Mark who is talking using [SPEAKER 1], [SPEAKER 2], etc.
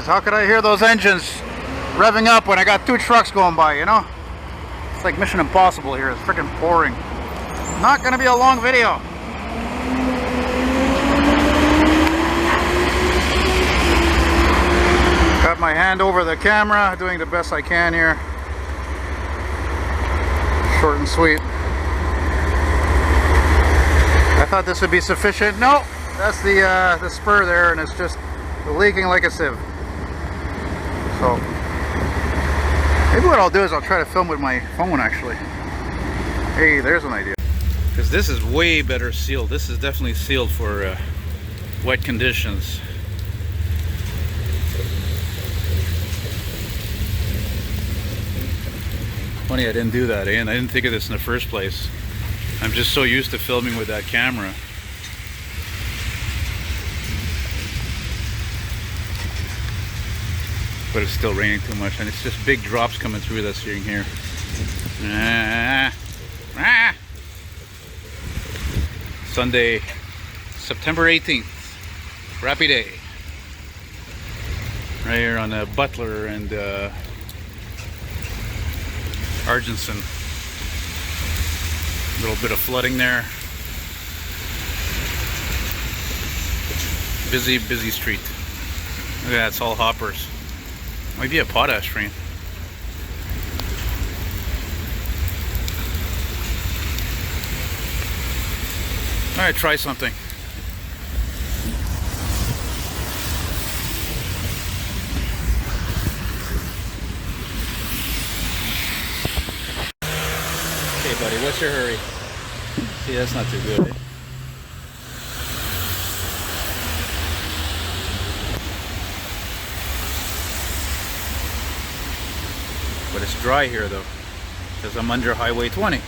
[SPEAKER 1] is. How could I hear those engines revving up when I got 2 trucks going by, you know? It's like Mission Impossible here. It's freaking pouring. Not gonna be a long video. Got my hand over the camera, doing the best I can here. Short and sweet. I thought this would be sufficient. No, that's the spur there, and it's just leaking like a sieve. So maybe what I'll do is I'll try to film with my phone actually. Hey, there's an idea. Because this is way better sealed. This is definitely sealed for wet conditions. Funny I didn't do that, and I didn't think of this in the first place. I'm just so used to filming with that camera. But it's still raining too much, and it's just big drops coming through this thing here. Sunday, September 18th, Crappy Day. Right here on Butler and Argenson. A little bit of flooding there. Busy street. Look at that, it's all hoppers. Might be a potash train. Alright, try something. Okay, buddy, what's your hurry? See, that's not too good, eh? But it's dry here though, because I'm under Highway 20.